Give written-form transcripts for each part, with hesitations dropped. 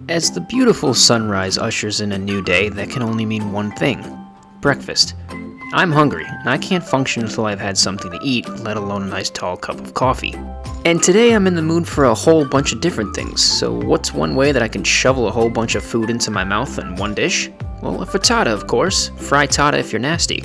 As the beautiful sunrise ushers in a new day, that can only mean one thing: breakfast. I'm hungry, and I can't function until I've had something to eat, let alone a nice tall cup of coffee. And today I'm in the mood for a whole bunch of different things, so what's one way that I can shovel a whole bunch of food into my mouth in one dish? Well, a frittata, of course. Frittata if you're nasty.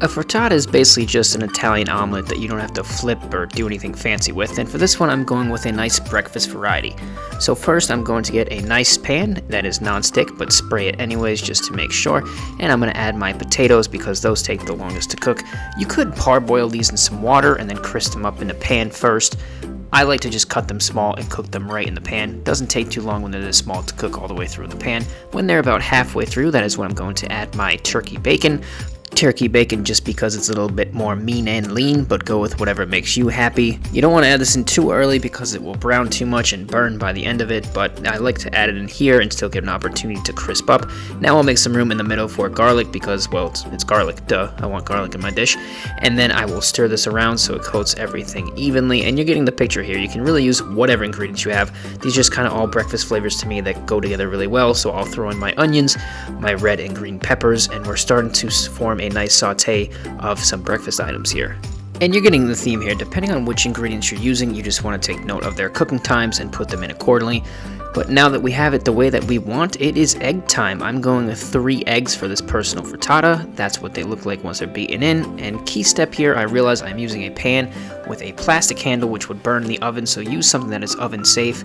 A frittata is basically just an Italian omelet that you don't have to flip or do anything fancy with, and for this one I'm going with a nice breakfast variety. So first I'm going to get a nice pan that is non-stick, but spray it anyways just to make sure, and I'm going to add my potatoes because those take the longest to cook. You could parboil these in some water and then crisp them up in the pan first. I like to just cut them small and cook them right in the pan. Doesn't take too long when they're this small to cook all the way through the pan. When they're about halfway through, that is when I'm going to add my turkey bacon. Turkey bacon just because it's a little bit more mean and lean, but go with whatever makes you happy. You don't want to add this in too early because it will brown too much and burn by the end of it, but I like to add it in here and still get an opportunity to crisp up. Now I'll make some room in the middle for garlic because, well, it's garlic, duh, I want garlic in my dish. And then I will stir this around so it coats everything evenly, and you're getting the picture here. You can really use whatever ingredients you have. These are just kind of all breakfast flavors to me that go together really well, so I'll throw in my onions, my red and green peppers, and we're starting to form a nice saute of some breakfast items here. And you're getting the theme here. Depending on which ingredients you're using, you just want to take note of their cooking times and put them in accordingly. But now that we have it the way that we want, it is egg time. I'm going with 3 eggs for this personal frittata. That's what they look like once they're beaten in. And key step here, I realize I'm using a pan with a plastic handle which would burn in the oven, so use something that is oven safe.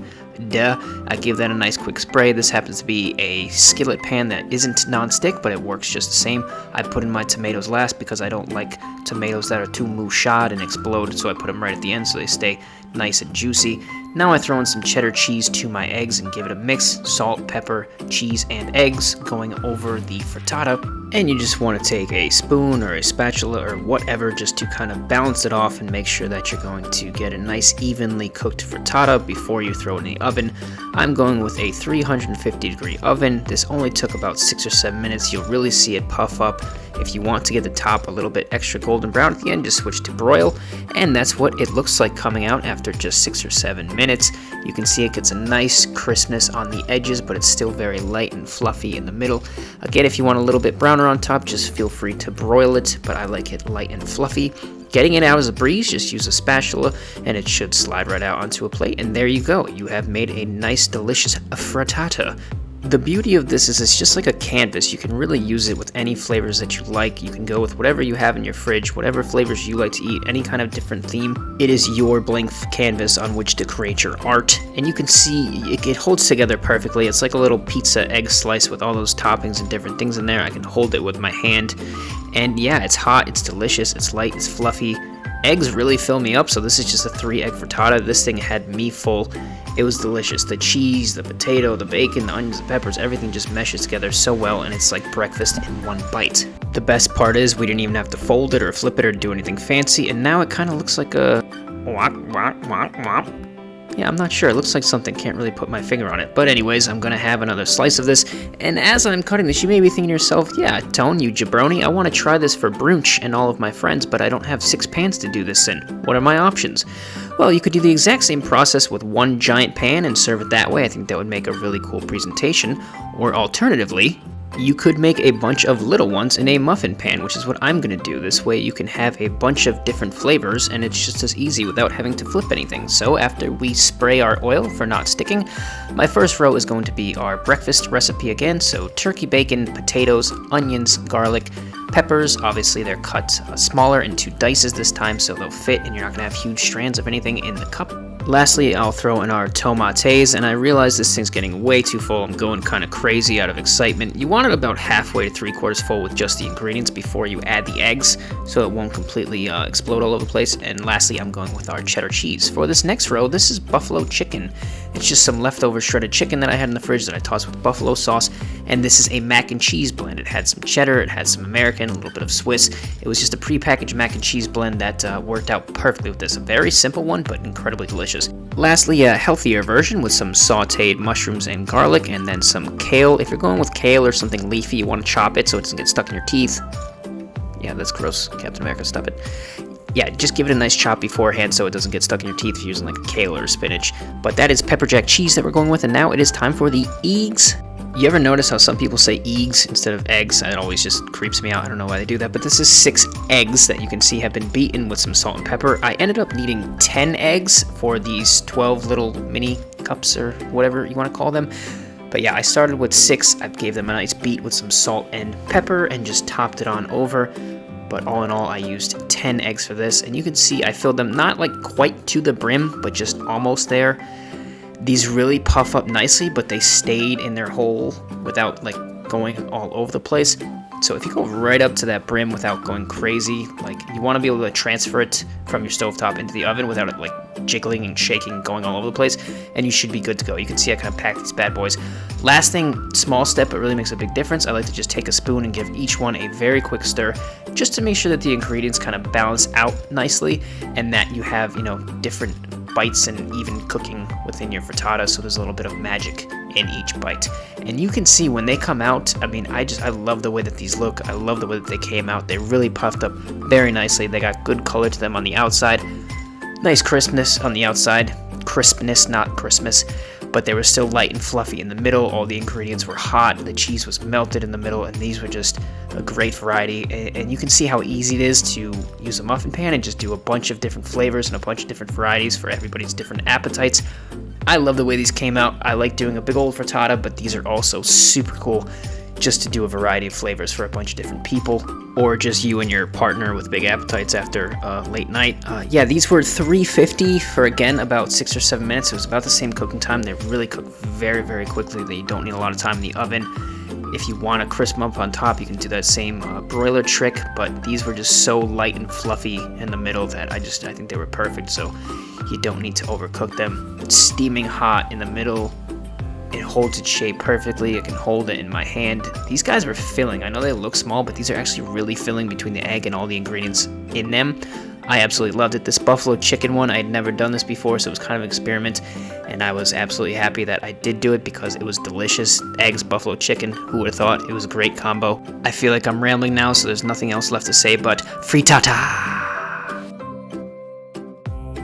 Duh. I give that a nice quick spray. This happens to be a skillet pan that isn't non-stick, but it works just the same. I put in my tomatoes last because I don't like tomatoes that are too mouchade and explode, so I put them right at the end so they stay nice and juicy. Now I throw in some cheddar cheese to my eggs and give it a mix. Salt, pepper, cheese, and eggs going over the frittata. And you just want to take a spoon or a spatula or whatever just to kind of balance it off and make sure that you're going to get a nice evenly cooked frittata before you throw it in the oven. I'm going with a 350-degree oven. This only took about 6 or 7 minutes. You'll really see it puff up. If you want to get the top a little bit extra golden brown at the end, just switch to broil, and that's what it looks like coming out after just 6 or 7 minutes. You can see it gets a nice crispness on the edges, but it's still very light and fluffy in the middle. Again, if you want a little bit browner on top, just feel free to broil it, but I like it light and fluffy. Getting it out is a breeze. Just use a spatula and it should slide right out onto a plate, and there you go. You have made a nice, delicious frittata. The beauty of this is it's just like a canvas. You can really use it with any flavors that you like. You can go with whatever you have in your fridge, whatever flavors you like to eat, any kind of different theme. It is your blank canvas on which to create your art, and you can see it holds together perfectly. It's like a little pizza egg slice with all those toppings and different things in there. I can hold it with my hand, and yeah, it's hot, it's delicious, it's light, it's fluffy. Eggs really fill me up, so this is just a 3-egg frittata. This thing had me full. It was delicious. The cheese, the potato, the bacon, the onions, the peppers, everything just meshes together so well, and it's like breakfast in one bite. The best part is we didn't even have to fold it or flip it or do anything fancy, and now it kind of looks like a yeah, I'm not sure. It looks like something. Can't really put my finger on it. But anyways, I'm going to have another slice of this. And as I'm cutting this, you may be thinking to yourself, yeah, Tone, you jabroni, I want to try this for brunch and all of my friends, but I don't have 6 pans to do this in. What are my options? Well, you could do the exact same process with one giant pan and serve it that way. I think that would make a really cool presentation. Or alternatively, you could make a bunch of little ones in a muffin pan, which is what I'm going to do. This way you can have a bunch of different flavors, and it's just as easy without having to flip anything. So after we spray our oil for not sticking, my first row is going to be our breakfast recipe again. So turkey bacon, potatoes, onions, garlic, peppers. Obviously they're cut smaller into dices this time, so they'll fit and you're not going to have huge strands of anything in the cup. Lastly, I'll throw in our tomates, and I realize this thing's getting way too full. I'm going kind of crazy out of excitement. You want it about halfway to 3/4 full with just the ingredients before you add the eggs, so it won't completely explode all over the place. And lastly, I'm going with our cheddar cheese. For this next row, this is buffalo chicken. It's just some leftover shredded chicken that I had in the fridge that I tossed with buffalo sauce, and this is a mac and cheese blend. It had some cheddar, it had some American, a little bit of Swiss. It was just a prepackaged mac and cheese blend that worked out perfectly with this. A very simple one, but incredibly delicious. Lastly, a healthier version with some sauteed mushrooms and garlic, and then some kale. If you're going with kale or something leafy, you want to chop it so it doesn't get stuck in your teeth. Yeah, that's gross. Captain America, stop it. Yeah, just give it a nice chop beforehand so it doesn't get stuck in your teeth if you're using like kale or spinach. But that is pepper jack cheese that we're going with, and now it is time for the eggs. You ever notice how some people say eggs instead of eggs? It always just creeps me out. I don't know why they do that, but this is 6 eggs that you can see have been beaten with some salt and pepper. I ended up needing 10 eggs for these 12 little mini cups or whatever you want to call them. But yeah, I started with 6. I gave them a nice beat with some salt and pepper and just topped it on over. But all in all, I used 10 eggs for this, and you can see I filled them not like quite to the brim, but just almost there. These really puff up nicely, but they stayed in their hole without like going all over the place. So if you go right up to that brim without going crazy, like you want to be able to transfer it from your stovetop into the oven without it like jiggling and shaking, going all over the place, and you should be good to go. You can see I kind of packed these bad boys. Last thing, small step, but really makes a big difference. I like to just take a spoon and give each one a very quick stir, just to make sure that the ingredients kind of balance out nicely, and that you have, you know, different bites and even cooking within your frittata, so there's a little bit of magic in each bite. And you can see when they come out, I mean, I love the way that these look. I love the way that they came out. They really puffed up very nicely. They got good color to them on the outside. Nice crispness on the outside. Crispness, not Christmas. But they were still light and fluffy in the middle. All the ingredients were hot. The cheese was melted in the middle, and these were just a great variety. And you can see how easy it is to use a muffin pan and just do a bunch of different flavors and a bunch of different varieties for everybody's different appetites. I love the way these came out. I like doing a big old frittata, but these are also super cool just to do a variety of flavors for a bunch of different people, or just you and your partner with big appetites after late night. Yeah, these were $3.50 for, again, about 6 or 7 minutes. It was about the same cooking time. They really cook very, very quickly. They don't need a lot of time in the oven. If you want to crisp them up on top, you can do that same broiler trick, but these were just so light and fluffy in the middle that I think they were perfect, so you don't need to overcook them. It's steaming hot in the middle. It holds its shape perfectly. I can hold it in my hand. These guys were filling. I know they look small, but these are actually really filling between the egg and all the ingredients in them. I absolutely loved it. This buffalo chicken one, I had never done this before, so it was kind of an experiment, and I was absolutely happy that I did do it because it was delicious. Eggs, buffalo chicken, who would have thought? It was a great combo. I feel like I'm rambling now, so there's nothing else left to say but frittata!